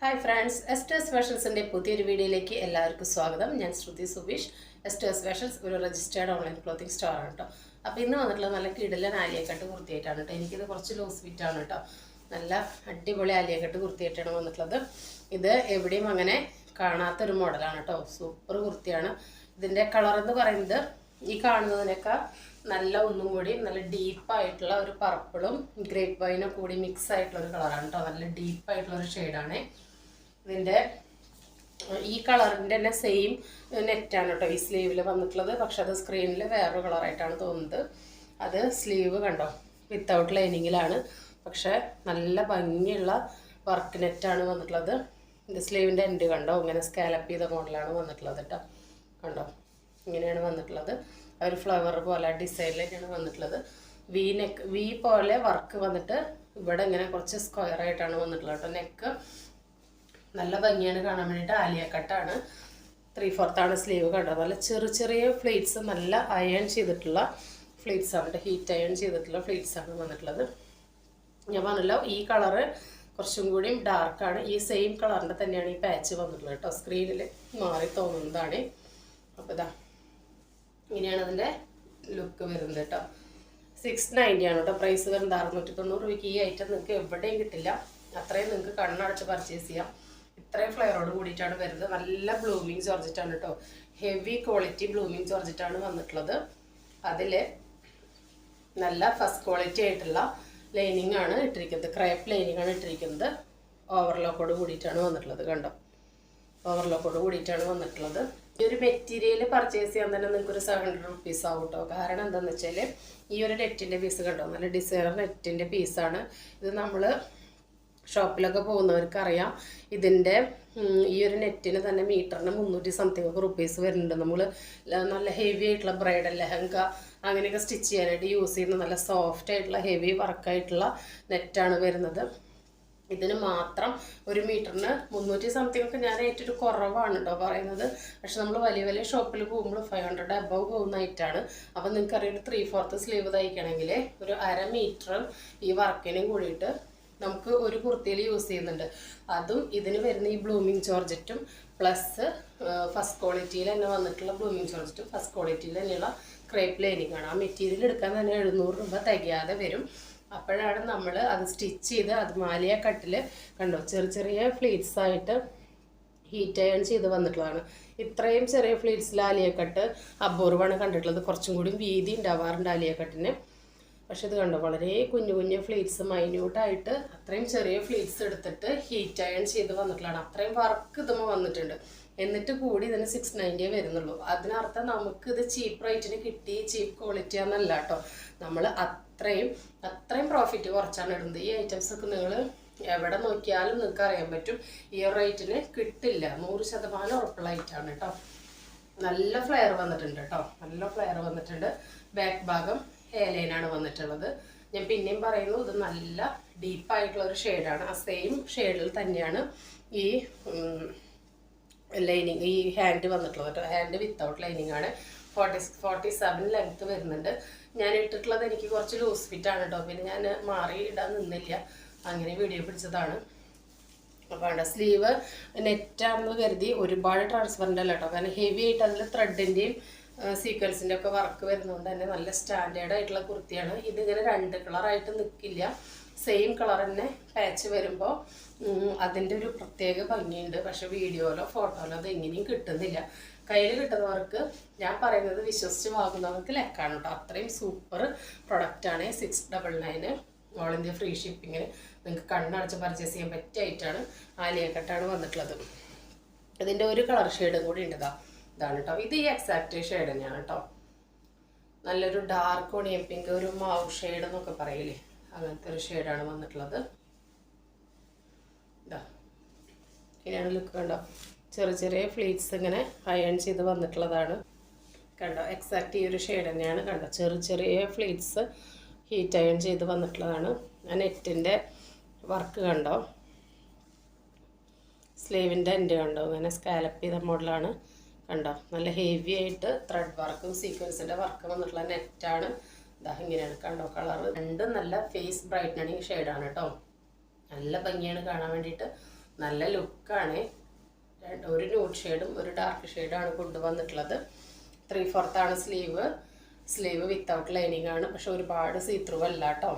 Hi friends, എസ്റ്റേഴ്സ് ഫാഷൻസിൻ്റെ പുതിയൊരു വീഡിയോയിലേക്ക് എല്ലാവർക്കും സ്വാഗതം. ഞാൻ ശ്രുതി സുബീഷ്. എസ്റ്റേഴ്സ് ഫാഷൻസ് ഒരു രജിസ്റ്റേർഡ് ഓൺലൈൻ ക്ലോത്തിങ് സ്റ്റോറാണ് കേട്ടോ. അപ്പോൾ ഇന്ന് വന്നിട്ടുള്ളത് നല്ല കിടിലൻ ആലിയക്കട്ട് കുർത്തിയായിട്ടാണ് കേട്ടോ. എനിക്കിത് കുറച്ച് ലൂസ് ഫിറ്റാണ് കേട്ടോ. നല്ല അടിപൊളി ആലിയക്കട്ട് കുർത്തിയായിട്ടാണ് വന്നിട്ടുള്ളത്. ഇത് എവിടെയും അങ്ങനെ കാണാത്തൊരു മോഡലാണ് കേട്ടോ. സൂപ്പർ കുർത്തിയാണ്. ഇതിൻ്റെ കളർ എന്ന് പറയുന്നത് ഈ കാണുന്നതിനൊക്കെ നല്ല ഒന്നും കൂടി നല്ല ഡീപ്പായിട്ടുള്ള ഒരു പർപ്പിളും ഗ്രേപ്പ് വൈനും കൂടി മിക്സ് ആയിട്ടുള്ള ഒരു കളറാണ് കേട്ടോ. നല്ല ഡീപ്പായിട്ടുള്ള ഒരു ഷെയ്ഡാണ്. ഇതിൻ്റെ ഈ കളറിൻ്റെ തന്നെ സെയിം നെറ്റാണ് കേട്ടോ ഈ സ്ലീവിൽ വന്നിട്ടുള്ളത്. പക്ഷെ അത് സ്ക്രീനിൽ വേറൊരു കളറായിട്ടാണ് തോന്നുന്നത്. അത് സ്ലീവ് കണ്ടോ വിത്തൗട്ട് ലൈനിങ്ങിലാണ്. പക്ഷെ നല്ല ഭംഗിയുള്ള വർക്ക് നെറ്റാണ് വന്നിട്ടുള്ളത്. ഇത് സ്ലീവിൻ്റെ എൻഡ് കണ്ടോ ഇങ്ങനെ സ്കാലപ്പ് ചെയ്ത മോഡലാണ് വന്നിട്ടുള്ളത് കേട്ടോ. കണ്ടോ ഇങ്ങനെയാണ് വന്നിട്ടുള്ളത്. ഒരു ഫ്ലവർ പോലെ ഡിസൈനിലേക്കാണ് വന്നിട്ടുള്ളത്. വി പോലെ വർക്ക് വന്നിട്ട് ഇവിടെ ഇങ്ങനെ കുറച്ച് സ്ക്വയർ ആയിട്ടാണ് വന്നിട്ടുള്ളത് കേട്ടോ. നെക്ക് നല്ല ഭംഗിയാണ് കാണാൻ വേണ്ടിയിട്ട്. ആലിയ കട്ടാണ്. 3/4 സ്ലീവ് കണ്ടോ. നല്ല ചെറിയ ഫ്ലീറ്റ്സ്, നല്ല അയൺ ചെയ്തിട്ടുള്ള ഫ്ലീറ്റ്സ് ആണ്, ഹീറ്റ് അയൺ ചെയ്തിട്ടുള്ള ഫ്ലീറ്റ്സ് ആണ് വന്നിട്ടുള്ളത്. ഞാൻ പറഞ്ഞല്ലോ ഈ കളറ് കുറച്ചും കൂടിയും ഡാർക്കാണ്. ഈ സെയിം കളറിൻ്റെ തന്നെയാണ് ഈ പാച്ച് വന്നിട്ടുള്ളത് കേട്ടോ. സ്ക്രീനിൽ മാറി തോന്നുന്നതാണ്. അപ്പോൾ ഇതാ ഇങ്ങനെയാണ് അതിൻ്റെ ലുക്ക് വരുന്നത് കേട്ടോ. 690 ആണ് കേട്ടോ പ്രൈസ് വരുന്നത്. 690 രൂപയ്ക്ക് ഈ ഐറ്റം നിങ്ങൾക്ക് എവിടെയും കിട്ടില്ല. അത്രയും നിങ്ങൾക്ക് കണ്ണടച്ച് പർച്ചേസ് ചെയ്യാം. ഇത്രയും ഫ്ലെയറോട് കൂടിയിട്ടാണ് വരുന്നത്. നല്ല ബ്ലൂമിങ് ജോർജറ്റാണ് കേട്ടോ. ഹെവി ക്വാളിറ്റി ബ്ലൂമിങ് ജോർജറ്റാണ് വന്നിട്ടുള്ളത്. അതിൽ നല്ല ഫസ്റ്റ് ക്വാളിറ്റി ആയിട്ടുള്ള ലൈനിങ് ആണ് ഇട്ടിരിക്കുന്നത്. ക്രേപ്പ് ലൈനിങ് ആണ് ഇട്ടിരിക്കുന്നത്. ഓവർലോക്കോട് കൂടിയിട്ടാണ് വന്നിട്ടുള്ളത്. കണ്ടോ ഓവർലോക്കോട് കൂടിയിട്ടാണ് വന്നിട്ടുള്ളത്. ഈ ഒരു മെറ്റീരിയൽ പർച്ചേസ് ചെയ്യാൻ തന്നെ നിങ്ങൾക്ക് ഒരു 700 റുപ്പീസ് ആവും കേട്ടോ. കാരണം എന്താണെന്ന് വെച്ചാൽ ഈ ഒരു നെറ്റിൻ്റെ പീസ് കണ്ടോ, നല്ല ഡിസൈനർ നെറ്റിൻ്റെ പീസാണ് ഇത്. നമ്മൾ ഷോപ്പിലൊക്കെ പോകുന്നവർക്ക് അറിയാം. ഇതിൻ്റെ ഈ ഒരു നെറ്റിന് തന്നെ മീറ്ററിന് 300 സംതിങ് റുപ്പീസ് വരുന്നുണ്ട്. നമ്മൾ നല്ല ഹെവി ആയിട്ടുള്ള ബ്രൈഡൽ ലെഹങ്ക അങ്ങനെയൊക്കെ സ്റ്റിച്ച് ചെയ്യാനായിട്ട് യൂസ് ചെയ്യുന്ന നല്ല സോഫ്റ്റ് ആയിട്ടുള്ള ഹെവി വർക്കായിട്ടുള്ള നെറ്റാണ് വരുന്നത്. ഇതിന് മാത്രം ഒരു മീറ്ററിന് 300 സംതിങ് ഒക്കെ ഞാൻ ഏറ്റവും കുറവാണ് കേട്ടോ പറയുന്നത്. പക്ഷെ നമ്മൾ വലിയ ഷോപ്പിൽ പോകുമ്പോൾ 500 അബവ് പോകുന്ന ഐറ്റാണ്. അപ്പം നിങ്ങൾക്കറിയാം 3/4 സ്ലീവ് തയ്ക്കണമെങ്കിൽ ഒരു 1/2 മീറ്റർ ഈ വർക്കിനും കൂടിയിട്ട് നമുക്ക് ഒരു കുർത്തിയിൽ യൂസ് ചെയ്യുന്നുണ്ട്. അതും ഇതിന് വരുന്ന ഈ ബ്ലൂമിങ് ജോർജറ്റും പ്ലസ് ഫസ്റ്റ് ക്വാളിറ്റിയിൽ തന്നെ വന്നിട്ടുള്ള ബ്ലൂമിങ് ജോർജറ്റും ഫസ്റ്റ് ക്വാളിറ്റിയിൽ തന്നെയുള്ള ക്രേപ്പ് ലൈനിങ് ആണ്. ആ മെറ്റീരിയൽ എടുക്കാൻ തന്നെ 700 രൂപ തികയാതെ വരും. അപ്പോഴാണ് നമ്മൾ അത് സ്റ്റിച്ച് ചെയ്ത് അത് മാലിയ കട്ടിൽ കണ്ടോ ചെറിയ ഫ്ലീറ്റ്സ് ആയിട്ട് ഹീറ്റ് അയൺ ചെയ്ത് വന്നിട്ടുള്ളതാണ്. ഇത്രയും ചെറിയ ഫ്ലീറ്റ്സിൽ ആലിയ കട്ട് അപൂർവമാണ് കണ്ടിട്ടുള്ളത്. കുറച്ചും കൂടി വീതി ഉണ്ടാവാറുണ്ട് ആലിയ കട്ടിന്. പക്ഷെ ഇത് കണ്ടോ വളരെ കുഞ്ഞു ഫ്ലീറ്റ്സ് മൈന്യൂട്ടായിട്ട് അത്രയും ചെറിയ ഫ്ലീറ്റ്സ് എടുത്തിട്ട് ഹീറ്റ് അയൺ ചെയ്ത് വന്നിട്ടുള്ളതാണ്. അത്രയും വർക്ക് ഇതുമ്പോൾ വന്നിട്ടുണ്ട്. എന്നിട്ട് കൂടി ഇതിന് 690 വരുന്നുള്ളൂ. അതിനർത്ഥം നമുക്കിത് ചീപ്പ് റേറ്റിന് കിട്ടി, ചീപ്പ് ക്വാളിറ്റി ആണെന്നല്ല കേട്ടോ. നമ്മൾ അത്രയും പ്രോഫിറ്റ് കുറച്ചാണ് ഇടുന്നത്. ഈ ഐറ്റംസ് ഒക്കെ നിങ്ങൾ എവിടെ നോക്കിയാലും നിങ്ങൾക്ക് അറിയാൻ പറ്റും ഈ റേറ്റിന് കിട്ടില്ല. 100% ഉറപ്പുള്ള ഐറ്റാണ് കേട്ടോ. നല്ല ഫ്ലെയർ വന്നിട്ടുണ്ട് കേട്ടോ. നല്ല ഫ്ലെയർ വന്നിട്ടുണ്ട്. ബാക്ക് ഭാഗം ലൈനാണ് വന്നിട്ടുള്ളത്. ഞാൻ പിന്നെയും പറയുന്നു ഇത് നല്ല ഡീപ്പായിട്ടുള്ള ഒരു ഷെയ്ഡാണ്. ആ സെയിം ഷെയ്ഡിൽ തന്നെയാണ് ഈ ലൈനിങ് ഈ ഹാൻഡ് വന്നിട്ടുള്ളത് കേട്ടോ. ഹാൻഡ് വിത്തൗട്ട് ലൈനിങ് ആണ്. 47 ലെങ്ത്ത് വരുന്നുണ്ട്. ഞാൻ ഇട്ടിട്ടുള്ളത് എനിക്ക് കുറച്ച് ലൂസ് ഫിറ്റാണ് കേട്ടോ. പിന്നെ ഞാൻ മാറി ഇടാൻ നിന്നില്ല, അങ്ങനെ വീഡിയോ പിടിച്ചതാണ്. അപ്പോൾ സ്ലീവ് നെറ്റാണെന്ന് കരുതി ഒരുപാട് ട്രാൻസ്പെറൻ്റ് അല്ല കേട്ടോ. കാരണം ഹെവി ആയിട്ട് അതിൽ ത്രെഡിൻ്റെയും സീക്വൻസിൻ്റെ ഒക്കെ വർക്ക് വരുന്നതുകൊണ്ട് തന്നെ നല്ല സ്റ്റാൻഡേർഡ് ആയിട്ടുള്ള കുർത്തിയാണ്. ഇതിങ്ങനെ 2 കളറായിട്ട് നിൽക്കില്ല. സെയിം കളർ തന്നെ പാച്ച് വരുമ്പോൾ അതിൻ്റെ ഒരു പ്രത്യേക ഭംഗിയുണ്ട്. പക്ഷെ വീഡിയോയിലോ ഫോട്ടോയിലോ അത് എങ്ങനെയും കിട്ടുന്നില്ല. കയ്യിൽ കിട്ടുന്നവർക്ക് ഞാൻ പറയുന്നത് വിശ്വസിച്ച് വാങ്ങുന്നവർക്ക് ലെക്കാണ് കേട്ടോ. അത്രയും സൂപ്പർ പ്രൊഡക്റ്റാണ്. 699 ഓൾ ഇന്ത്യ ഫ്രീ ഷിപ്പിങ്ങിന് നിങ്ങൾക്ക് കണ്ണടച്ച് പർച്ചേസ് ചെയ്യാൻ പറ്റിയ ഐറ്റാണ്. ആലിയ കട്ടാണ് വന്നിട്ടുള്ളത്. ഇതിൻ്റെ ഒരു കളർ ഷെയ്ഡും കൂടി ഉണ്ട്. ഇതാണ് കേട്ടോ. ഇത് ഈ എക്സാക്റ്റ് ഷെയ്ഡ് തന്നെയാണ് കേട്ടോ. നല്ലൊരു ഡാർക്ക് ഓണിയൻ പിങ്ക്, ഒരു മാവ് ഷെയ്ഡ് എന്നൊക്കെ പറയില്ലേ, അങ്ങനത്തെ ഒരു ഷെയ്ഡാണ് വന്നിട്ടുള്ളത്. ഇതാ ഇങ്ങനെയാണ് ലുക്ക്. കണ്ടോ ചെറിയ ഫ്ലീറ്റ്സ് ഇങ്ങനെ അയൺ ചെയ്ത് വന്നിട്ടുള്ളതാണ്. കണ്ടോ എക്സാക്റ്റ് ഈ ഒരു ഷെയ്ഡ് തന്നെയാണ്. കണ്ടോ ചെറിയ ഫ്ലീറ്റ്സ് ഹീറ്റ് അയൺ ചെയ്ത് വന്നിട്ടുള്ളതാണ്. ആ നെറ്റിൻ്റെ വർക്ക് കണ്ടോ, സ്ലീവിൻ്റെ എൻഡ് കണ്ടോ ഇങ്ങനെ സ്കാലപ്പ് ചെയ്ത മോഡലാണ്. കണ്ടോ നല്ല ഹെവി ആയിട്ട് ത്രെഡ് വർക്കും സീക്വൻസിൻ്റെ വർക്കും വന്നിട്ടുള്ള നെറ്റാണ്. ഇതാ ഇങ്ങനെയാണ് കണ്ടോ കളർ. രണ്ടും നല്ല ഫേസ് ബ്രൈറ്റനിങ് ഷെയ്ഡാണ് കേട്ടോ. നല്ല ഭംഗിയാണ് കാണാൻ വേണ്ടിയിട്ട്. നല്ല ലുക്കാണ്. ഒരു ന്യൂഡ് ഷെയ്ഡും ഒരു ഡാർക്ക് ഷെയ്ഡാണ് കൊണ്ടുവന്നിട്ടുള്ളത്. 3/4 ആണ് സ്ലീവ് വിത്തൗട്ട് ലൈനിങ് ആണ്. പക്ഷെ ഒരുപാട് സീത്രൂ അല്ല കേട്ടോ.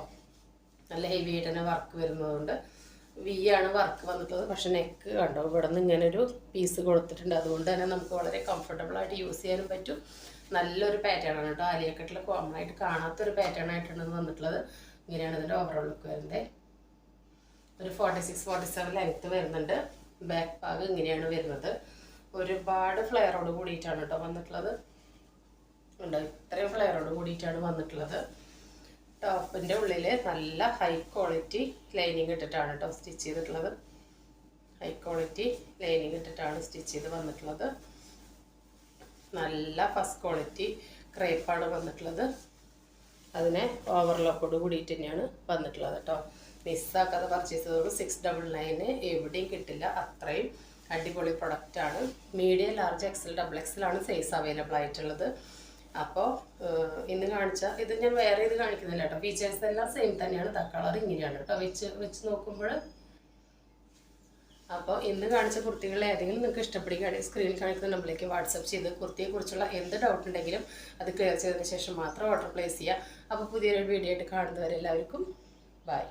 നല്ല ഹെവി ആയിട്ട് തന്നെ വർക്ക് വരുന്നതുകൊണ്ട് വി ആണ് വർക്ക് വന്നിട്ടുള്ളത്. പക്ഷെ നെക്ക് കണ്ടോ, ഇവിടെ നിന്ന് ഇങ്ങനെ ഒരു പീസ് കൊടുത്തിട്ടുണ്ട്. അതുകൊണ്ട് തന്നെ നമുക്ക് വളരെ കംഫർട്ടബിൾ ആയിട്ട് യൂസ് ചെയ്യാനും പറ്റും. നല്ലൊരു പാറ്റേൺ ആണ് കേട്ടോ. ആലിയ കട്ടിൽ കോമൺ ആയിട്ട് കാണാത്തൊരു പാറ്റേൺ ആയിട്ടാണ് വന്നിട്ടുള്ളത്. ഇങ്ങനെയാണ് ഇതിൻ്റെ ഓവറോൾ ലുക്ക് വരുന്നത്. ഒരു 46-47 ലെങ്ത്ത് വരുന്നുണ്ട്. ബാക്ക് ഭാഗം ഇങ്ങനെയാണ് വരുന്നത്. ഒരുപാട് ഫ്ലെയറോട് കൂടിയിട്ടാണ് കേട്ടോ വന്നിട്ടുള്ളത്. ഉണ്ടോ, ഇത്രയും ഫ്ലെയറോട് കൂടിയിട്ടാണ് വന്നിട്ടുള്ളത്. ടോപ്പിൻ്റെ ഉള്ളിൽ നല്ല ഹൈ ക്വാളിറ്റി ലൈനിങ് ഇട്ടിട്ടാണ് കേട്ടോ സ്റ്റിച്ച് ചെയ്തിട്ടുള്ളത്. ഹൈ ക്വാളിറ്റി ലൈനിങ് ഇട്ടിട്ടാണ് സ്റ്റിച്ച് ചെയ്ത് വന്നിട്ടുള്ളത്. നല്ല ഫസ്റ്റ് ക്വാളിറ്റി ക്രേപ്പാണ് വന്നിട്ടുള്ളത്. അതിനെ ഓവർലോക്കോട് കൂടിയിട്ട് തന്നെയാണ് വന്നിട്ടുള്ളത് കേട്ടോ. മിസ്സാക്കാതെ പർച്ചേസ് ചെയ്തോളൂ. 699 എവിടെയും കിട്ടില്ല. അത്രയും അടിപൊളി പ്രൊഡക്റ്റാണ്. മീഡിയം, ലാർജ്, XL, XXL ആണ് സൈസ് അവൈലബിൾ ആയിട്ടുള്ളത്. അപ്പോൾ ഇന്ന് കാണിച്ച ഇത് ഞാൻ വേറെ ഇത് കാണിക്കുന്നില്ല കേട്ടോ. ഫീച്ചേഴ്സ് എല്ലാം സെയിം തന്നെയാണ്. കളർ ഇങ്ങനെയാണ് കേട്ടോ വെച്ച് നോക്കുമ്പോൾ. അപ്പോൾ ഇന്ന് കാണിച്ച കുർത്തികൾ ഏതെങ്കിലും നിങ്ങൾക്ക് ഇഷ്ടപ്പെടുകയാണെങ്കിൽ സ്ക്രീനിൽ കാണിക്കുന്ന നമ്പറിലേക്ക് വാട്സപ്പ് ചെയ്ത് കുർത്തിയെക്കുറിച്ചുള്ള എന്ത് ഡൗട്ട് ഉണ്ടെങ്കിലും അത് ക്ലിയർ ചെയ്തതിന് ശേഷം മാത്രം ഓർഡർ പ്ലേസ് ചെയ്യുക. അപ്പോൾ പുതിയൊരു വീഡിയോ ആയിട്ട് കാണുന്നവരെല്ലാവർക്കും ബൈ.